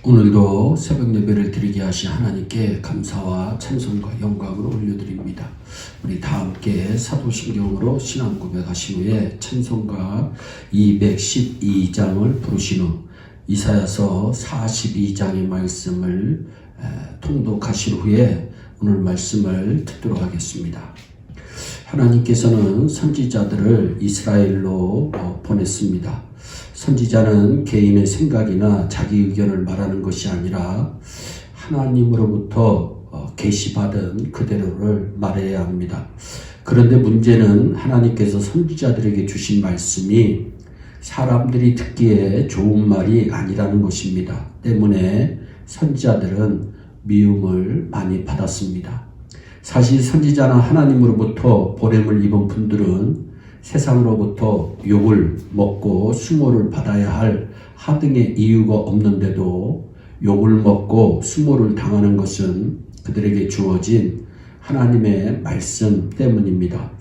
오늘도 새벽 예배를 드리게 하신 하나님께 감사와 찬송과 영광을 올려드립니다. 우리 다 함께 사도신경으로 신앙 고백하신 후에 찬송가 212장을 부르신 후 이사야서 42장의 말씀을 통독하신 후에 오늘 말씀을 듣도록 하겠습니다. 하나님께서는 선지자들을 이스라엘로 보냈습니다. 선지자는 개인의 생각이나 자기 의견을 말하는 것이 아니라 하나님으로부터 계시받은 그대로를 말해야 합니다. 그런데 문제는 하나님께서 선지자들에게 주신 말씀이 사람들이 듣기에 좋은 말이 아니라는 것입니다. 때문에 선지자들은 미움을 많이 받았습니다. 사실 선지자나 하나님으로부터 보냄을 입은 분들은 세상으로부터 욕을 먹고 수모를 받아야 할 하등의 이유가 없는데도 욕을 먹고 수모를 당하는 것은 그들에게 주어진 하나님의 말씀 때문입니다.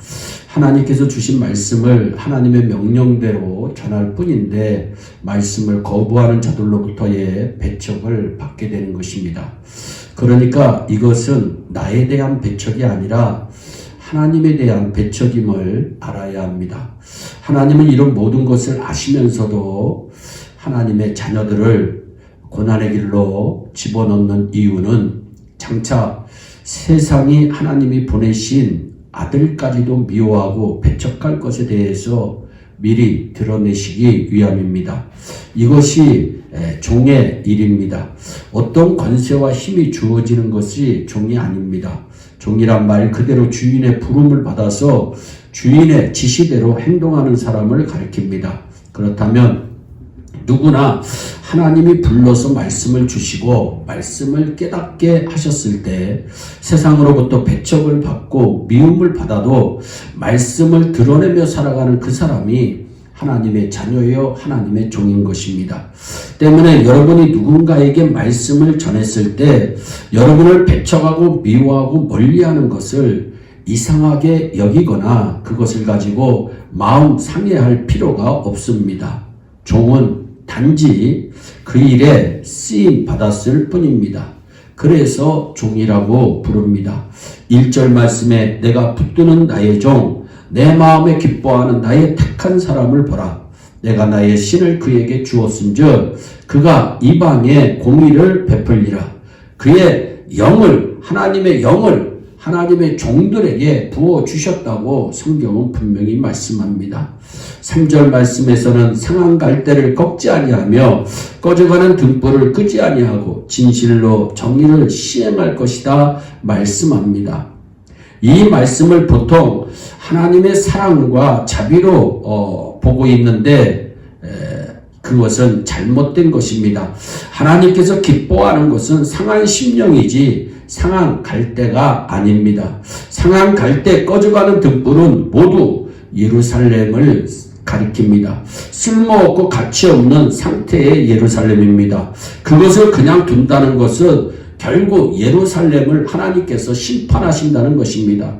하나님께서 주신 말씀을 하나님의 명령대로 전할 뿐인데 말씀을 거부하는 자들로부터의 배척을 받게 되는 것입니다. 그러니까 이것은 나에 대한 배척이 아니라 하나님에 대한 배척임을 알아야 합니다. 하나님은 이런 모든 것을 아시면서도 하나님의 자녀들을 고난의 길로 집어넣는 이유는 장차 세상이 하나님이 보내신 아들까지도 미워하고 배척할 것에 대해서 미리 드러내시기 위함입니다. 이것이 종의 일입니다. 어떤 권세와 힘이 주어지는 것이 종이 아닙니다. 종이란 말 그대로 주인의 부름을 받아서 주인의 지시대로 행동하는 사람을 가리킵니다. 그렇다면 누구나 하나님이 불러서 말씀을 주시고 말씀을 깨닫게 하셨을 때 세상으로부터 배척을 받고 미움을 받아도 말씀을 드러내며 살아가는 그 사람이 하나님의 자녀여 하나님의 종인 것입니다. 때문에 여러분이 누군가에게 말씀을 전했을 때 여러분을 배척하고 미워하고 멀리하는 것을 이상하게 여기거나 그것을 가지고 마음 상해할 필요가 없습니다. 종은 단지 그 일에 쓰임 받았을 뿐입니다. 그래서 종이라고 부릅니다. 1절 말씀에 내가 붙드는 나의 종 내 마음에 기뻐하는 나의 택한 사람을 보라. 내가 나의 신을 그에게 주었은즉 그가 이방에 공의를 베풀리라. 그의 영을 하나님의 영을 하나님의 종들에게 부어주셨다고 성경은 분명히 말씀합니다. 3절 말씀에서는 상한 갈대를 꺾지 아니하며 꺼져가는 등불을 끄지 아니하고 진실로 정의를 시행할 것이다 말씀합니다. 이 말씀을 보통 하나님의 사랑과 자비로 보고 있는데 그것은 잘못된 것입니다. 하나님께서 기뻐하는 것은 상한 심령이지 상한 갈대가 아닙니다. 상한 갈대 꺼져가는 등불은 모두 예루살렘을 가리킵니다. 쓸모없고 가치없는 상태의 예루살렘입니다. 그것을 그냥 둔다는 것은 결국 예루살렘을 하나님께서 심판하신다는 것입니다.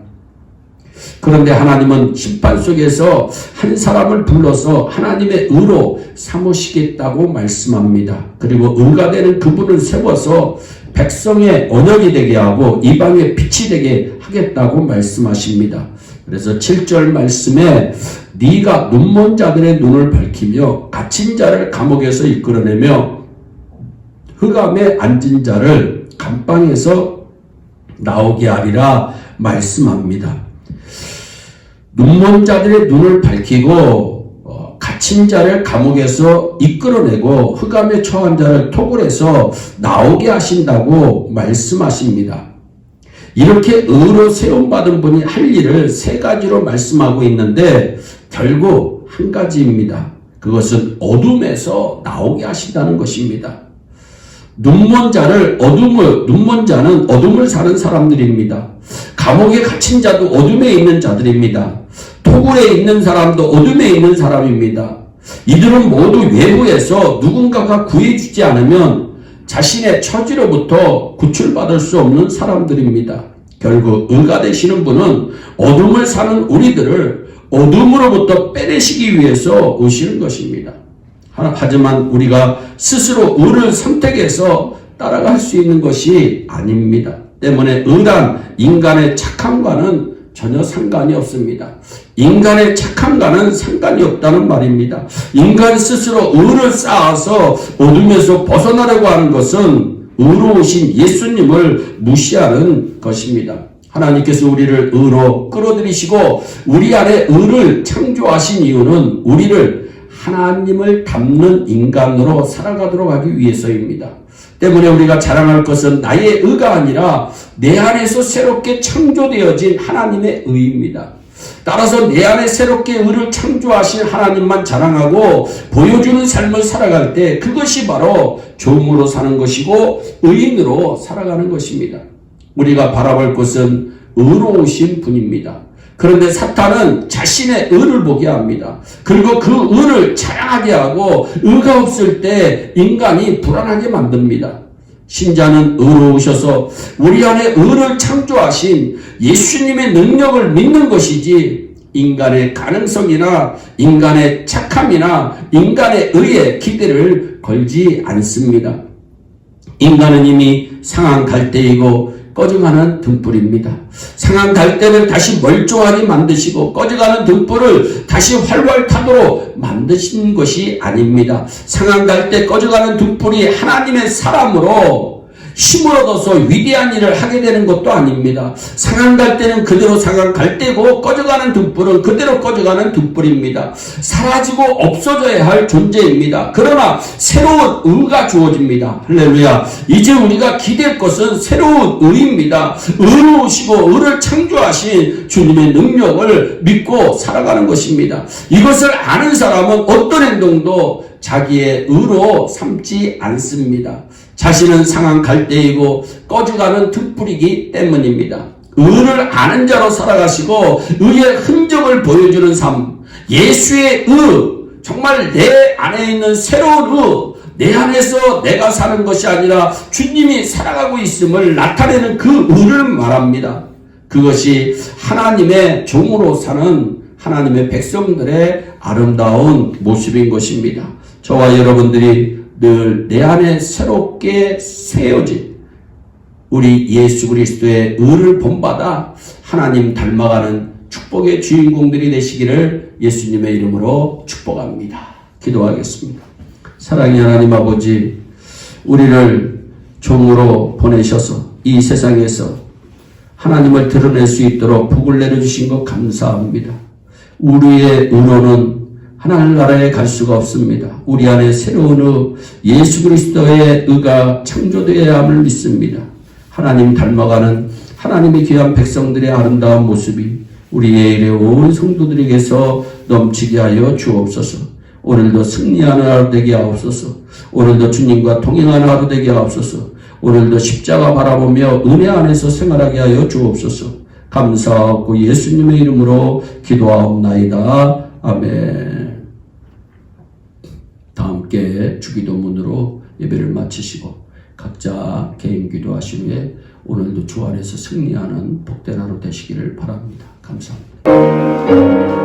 그런데 하나님은 심판 속에서 한 사람을 불러서 하나님의 의로 삼으시겠다고 말씀합니다. 그리고 의가 되는 그분을 세워서 백성의 언역이 되게 하고 이방의 빛이 되게 하겠다고 말씀하십니다. 그래서 7절 말씀에 네가 눈먼 자들의 눈을 밝히며 갇힌 자를 감옥에서 이끌어내며 흑암에 앉은 자를 감방에서 나오게 하리라 말씀합니다. 눈먼 자들의 눈을 밝히고 갇힌 자를 감옥에서 이끌어내고 흑암에 처한 자를 토굴에서 나오게 하신다고 말씀하십니다. 이렇게 의로 세움받은 분이 할 일을 세 가지로 말씀하고 있는데 결국 한 가지입니다. 그것은 어둠에서 나오게 하신다는 것입니다. 눈먼 자는 어둠을 사는 사람들입니다. 감옥에 갇힌 자도 어둠에 있는 자들입니다. 토굴에 있는 사람도 어둠에 있는 사람입니다. 이들은 모두 외부에서 누군가가 구해주지 않으면 자신의 처지로부터 구출받을 수 없는 사람들입니다. 결국 의가 되시는 분은 어둠을 사는 우리들을 어둠으로부터 빼내시기 위해서 오시는 것입니다. 하지만 우리가 스스로 의를 선택해서 따라갈 수 있는 것이 아닙니다. 때문에 의란 인간의 착함과는 전혀 상관이 없습니다. 인간의 착함과는 상관이 없다는 말입니다. 인간 스스로 의를 쌓아서 어둠에서 벗어나려고 하는 것은 의로우신 예수님을 무시하는 것입니다. 하나님께서 우리를 의로 끌어들이시고 우리 안에 의를 창조하신 이유는 우리를 하나님을 닮는 인간으로 살아가도록 하기 위해서입니다. 때문에 우리가 자랑할 것은 나의 의가 아니라 내 안에서 새롭게 창조되어진 하나님의 의입니다. 따라서 내 안에 새롭게 의를 창조하신 하나님만 자랑하고 보여주는 삶을 살아갈 때 그것이 바로 종으로 사는 것이고 의인으로 살아가는 것입니다. 우리가 바라볼 것은 의로우신 분입니다. 그런데 사탄은 자신의 의를 보게 합니다. 그리고 그 의를 자랑하게 하고 의가 없을 때 인간이 불안하게 만듭니다. 신자는 의로우셔서 우리 안에 의를 창조하신 예수님의 능력을 믿는 것이지 인간의 가능성이나 인간의 착함이나 인간의 의에 기대를 걸지 않습니다. 인간은 이미 상한 갈대이고 꺼져가는 등불입니다. 상한 갈대를 다시 멀쩡하게 만드시고 꺼져가는 등불을 다시 활활 타도록 만드신 것이 아닙니다. 상한 갈대 꺼져가는 등불이 하나님의 사람으로 힘을 얻어서 위대한 일을 하게 되는 것도 아닙니다. 상한 갈대는 그대로 상한 갈대고 꺼져가는 등불은 그대로 꺼져가는 등불입니다. 사라지고 없어져야 할 존재입니다. 그러나 새로운 의가 주어집니다. 할렐루야. 이제 우리가 기댈 것은 새로운 의입니다. 의로우시고 의를 창조하신 주님의 능력을 믿고 살아가는 것입니다. 이것을 아는 사람은 어떤 행동도 자기의 의로 삼지 않습니다. 자신은 상한 갈대이고 꺼져가는 등불이기 때문입니다. 의를 아는 자로 살아가시고 의의 흔적을 보여주는 삶, 예수의 의, 정말 내 안에 있는 새로운 의, 내 안에서 내가 사는 것이 아니라 주님이 살아가고 있음을 나타내는 그 의를 말합니다. 그것이 하나님의 종으로 사는 하나님의 백성들의 아름다운 모습인 것입니다. 저와 여러분들이 늘 내 안에 새롭게 세워진 우리 예수 그리스도의 의를 본받아 하나님 닮아가는 축복의 주인공들이 되시기를 예수님의 이름으로 축복합니다. 기도하겠습니다. 사랑의 하나님 아버지, 우리를 종으로 보내셔서 이 세상에서 하나님을 드러낼 수 있도록 복을 내려주신 것 감사합니다. 우리의 의로는 하나님나라에 갈 수가 없습니다. 우리 안에 새로운 의, 예수 그리스도의 의가 창조되어야 함을 믿습니다. 하나님 닮아가는 하나님의 귀한 백성들의 아름다운 모습이 우리의 일에 온 성도들에게서 넘치게 하여 주옵소서. 오늘도 승리하는 하루 되게 하옵소서. 오늘도 주님과 동행하는 하루 되게 하옵소서. 오늘도 십자가 바라보며 은혜 안에서 생활하게 하여 주옵소서. 감사하고 예수님의 이름으로 기도하옵나이다. 아멘. 다 함께 주기도문으로 예배를 마치시고 각자 개인 기도하신 후에 오늘도 주 안에서 승리하는 복된 하루 되시기를 바랍니다. 감사합니다.